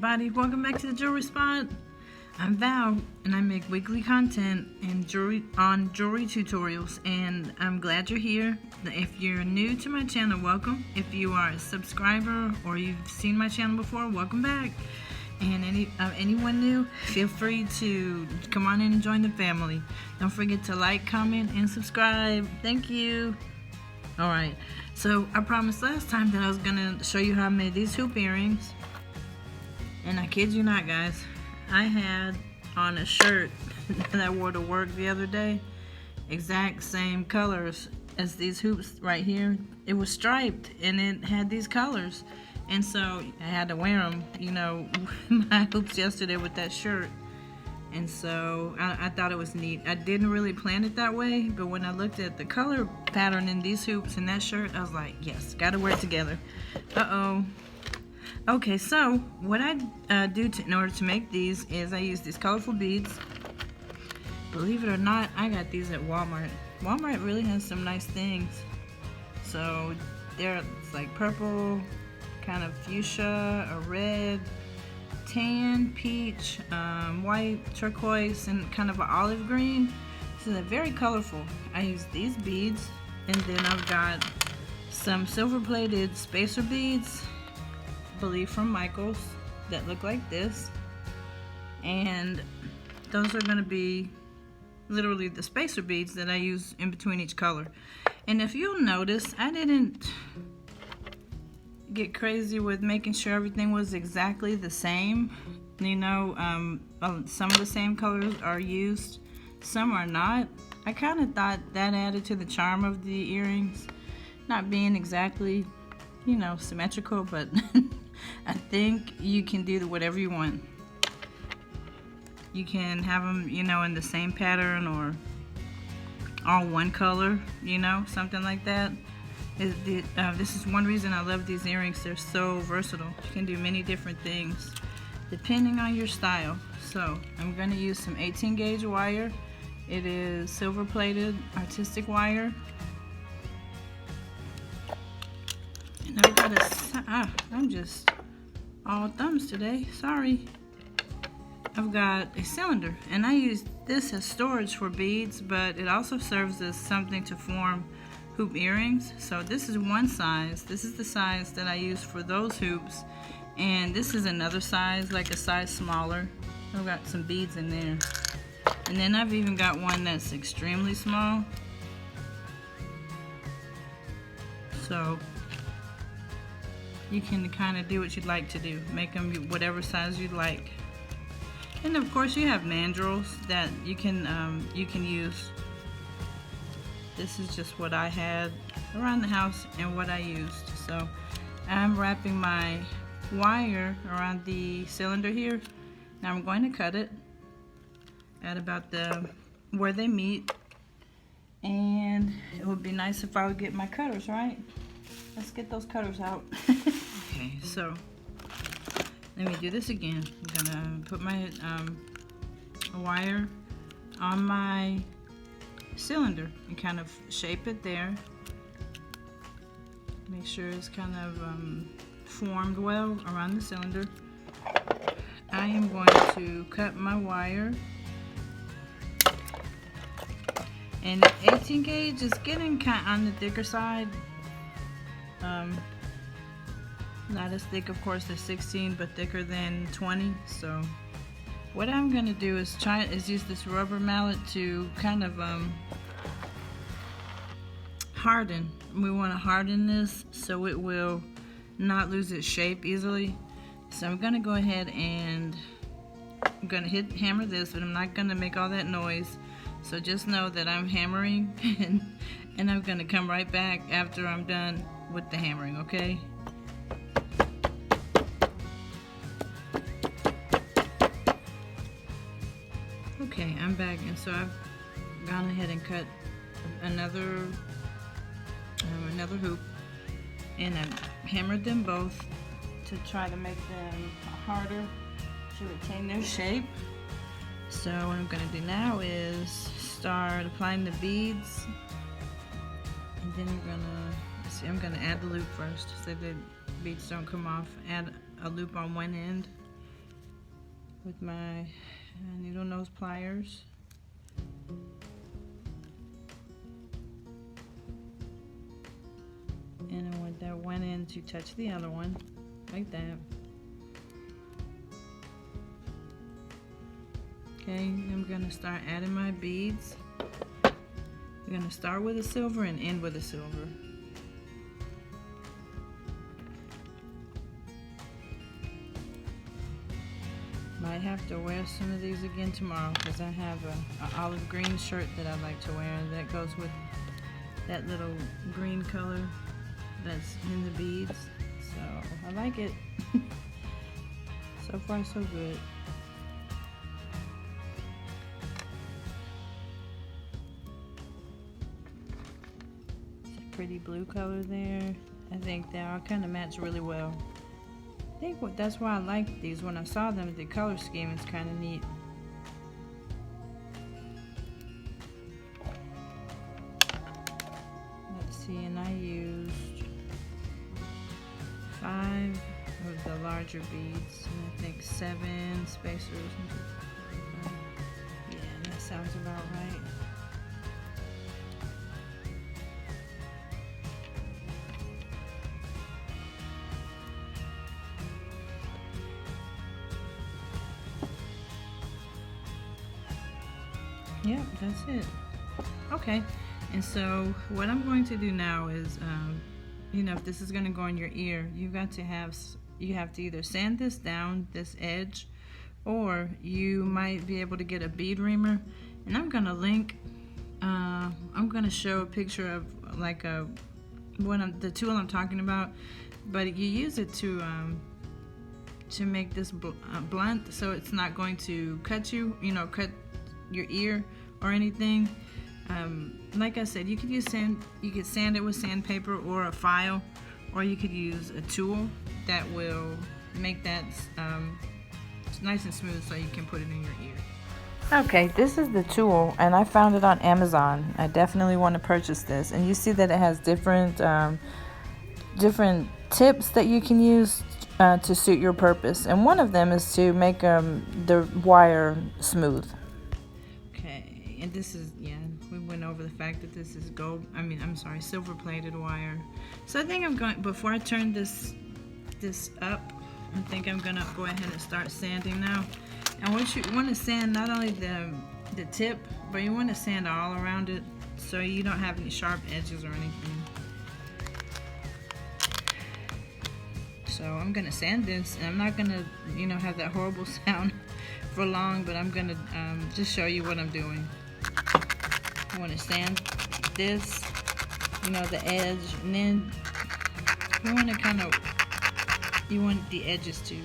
everybody, welcome back to the Jewelry Spot. I'm Val and I make weekly content and jewelry tutorials, and I'm glad you're here. If you're new to my channel, welcome. If you are a subscriber or you've seen my channel before, welcome back. And anyone new, feel free to come on in and join the family. Don't forget to like, comment, and subscribe. Thank you. Alright, so I promised last time that I was gonna show you how I made these hoop earrings. And I kid you not, guys, I had on a shirt that I wore to work the other day, exact same colors as these hoops right here. It was striped and it had these colors. And so I had to wear them, you know, my hoops yesterday with that shirt. And so I thought it was neat. I didn't really plan it that way, but when I looked at the color pattern in these hoops and that shirt, I was like, yes, gotta wear it together. Uh-oh. Okay, so what I do in order to make these is I use these colorful beads. Believe it or not, I got these at Walmart. Walmart really has some nice things. So it's like purple, kind of fuchsia, a red, tan, peach, white, turquoise, and kind of an olive green. So they're very colorful. I use these beads, and then I've got some silver plated spacer beads, I believe from Michael's, that look like this. And those are going to be literally the spacer beads that I use in between each color. And if you'll notice, I didn't get crazy with making sure everything was exactly the same. You know, some of the same colors are used, some are not. I kind of thought that added to the charm of the earrings, not being exactly, you know, symmetrical, but I think you can do whatever you want. You can have them, you know, in the same pattern or all one color, you know, something like that. This is one reason I love these earrings. They're so versatile. You can do many different things depending on your style. So I'm going to use some 18 gauge wire. It is silver plated artistic wire. And I've got I'm just all thumbs today. Sorry. I've got a cylinder, and I use this as storage for beads, but it also serves as something to form hoop earrings. So this is one size. This is the size that I use for those hoops, and this is another size, like a size smaller. I've got some beads in there, and then I've even got one that's extremely small. So you can kind of do what you'd like to do, make them whatever size you'd like. And of course you have mandrels that you can use. This is just what I had around the house and what I used. So I'm wrapping my wire around the cylinder here. Now I'm going to cut it at about where they meet. And it would be nice if I would get my cutters, right? Let's get those cutters out. Okay, so let me do this again. I'm gonna put my wire on my cylinder and kind of shape it there. Make sure it's kind of formed well around the cylinder. I am going to cut my wire. And 18 gauge is getting kind of on the thicker side. Not as thick, of course, as 16, but thicker than 20. So what I'm going to do is use this rubber mallet to kind of harden. We want to harden this so it will not lose its shape easily. So I'm going to go ahead and I'm going to hammer this, but I'm not going to make all that noise. So just know that I'm hammering and I'm going to come right back after I'm done with the hammering, okay? Okay, I'm back, and so I've gone ahead and cut another hoop, and I've hammered them both to try to make them harder to retain their shape. So what I'm going to do now is start applying the beads, and then I'm going to add the loop first so the beads don't come off. Add a loop on one end with my needle nose pliers. And I want that one end to touch the other one, like that. Okay, I'm gonna start adding my beads. I'm gonna start with a silver and end with a silver. Might have to wear some of these again tomorrow because I have an olive green shirt that I like to wear that goes with that little green color that's in the beads. So I like it. So far so good. It's a pretty blue color there. I think they all kind of match really well. I think that's why I liked these. When I saw them, the color scheme is kind of neat. Let's see, and I used 5 of the larger beads, and I think 7 spacers. Yeah, that sounds about right. Yep, that's it. Okay, and so what I'm going to do now is, you know, if this is going to go in your ear, you have to either sand this down, this edge, or you might be able to get a bead reamer. And I'm going to link, I'm going to show a picture of like the tool I'm talking about, but you use it to make this blunt, so it's not going to cut you, cut your ear or anything. Like I said, you could use sand. You could sand it with sandpaper or a file, or you could use a tool that will make that nice and smooth, so you can put it in your ear. Okay, this is the tool, and I found it on Amazon. I definitely want to purchase this. And you see that it has different tips that you can use to suit your purpose, and one of them is to make the wire smooth. Okay, and this is, we went over the fact that this is silver plated wire. So I think I'm going, before I turn this up, I think I'm gonna go ahead and start sanding now. And what you want to sand, not only the tip, but you want to sand all around it so you don't have any sharp edges or anything. So I'm gonna sand this, and I'm not gonna have that horrible sound for long, but I'm gonna just show you what I'm doing. I want to sand this, the edge, and then you want the edges to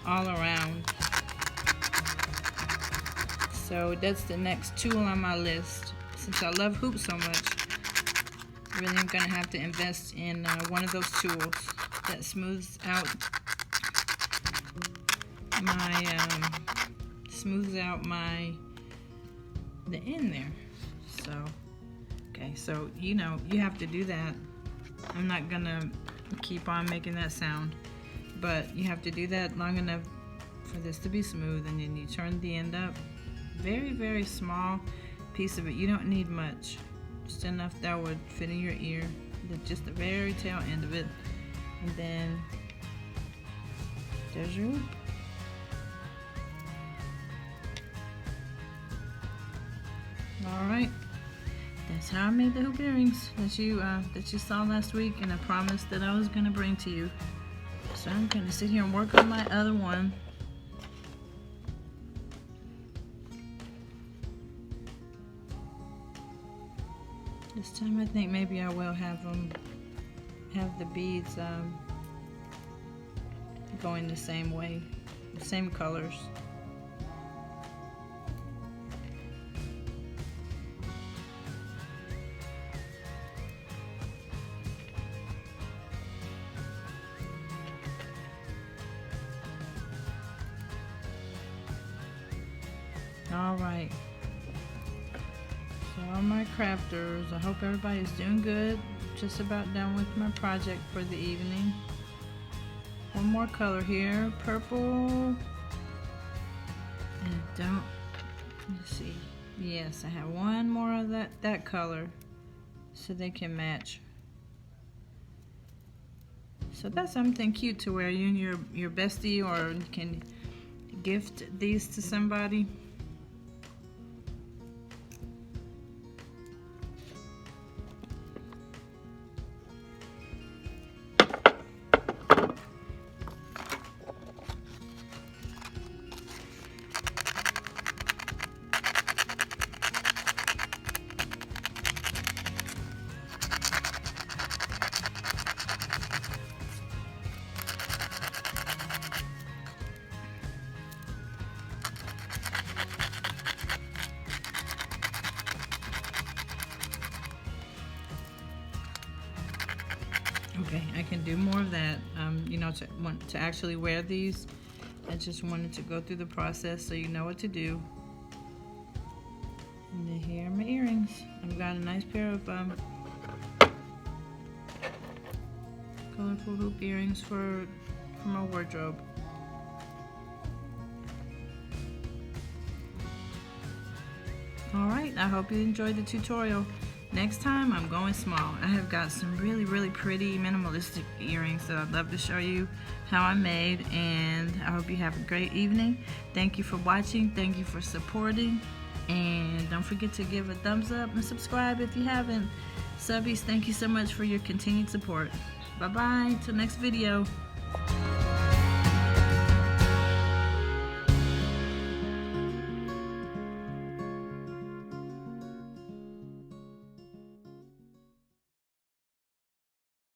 all around. So that's the next tool on my list. Since I love hoops so much, really I'm gonna have to invest in one of those tools that smooths out the end there. So okay, so you have to do that. I'm not gonna keep on making that sound, but you have to do that long enough for this to be smooth, and then you turn the end up. Very, very small piece of it. You don't need much, just enough that would fit in your ear, just the very tail end of it, and then there's your hoop. Alright, that's how I made the hoop earrings that you saw last week, and I promised that I was going to bring to you. So I'm going to sit here and work on my other one. This time I think maybe I will have the beads going the same way, the same colors. All right. So all my crafters, I hope everybody's doing good. Just about done with my project for the evening. One more color here, purple. don't, let's see. Yes, I have one more of that color so they can match. So that's something cute to wear. You and your bestie, or you can gift these to somebody. Okay, I can do more of that. You know, to actually wear these, I just wanted to go through the process so you know what to do. And then here are my earrings. I've got a nice pair of colorful hoop earrings for my wardrobe. Alright, I hope you enjoyed the tutorial. Next time I'm going small. I have got some really pretty minimalistic earrings that I'd love to show you how I made, and I hope you have a great evening. Thank you for watching, thank you for supporting, and don't forget to give a thumbs up and subscribe if you haven't. Subbies, thank you so much for your continued support. Bye bye, till next video.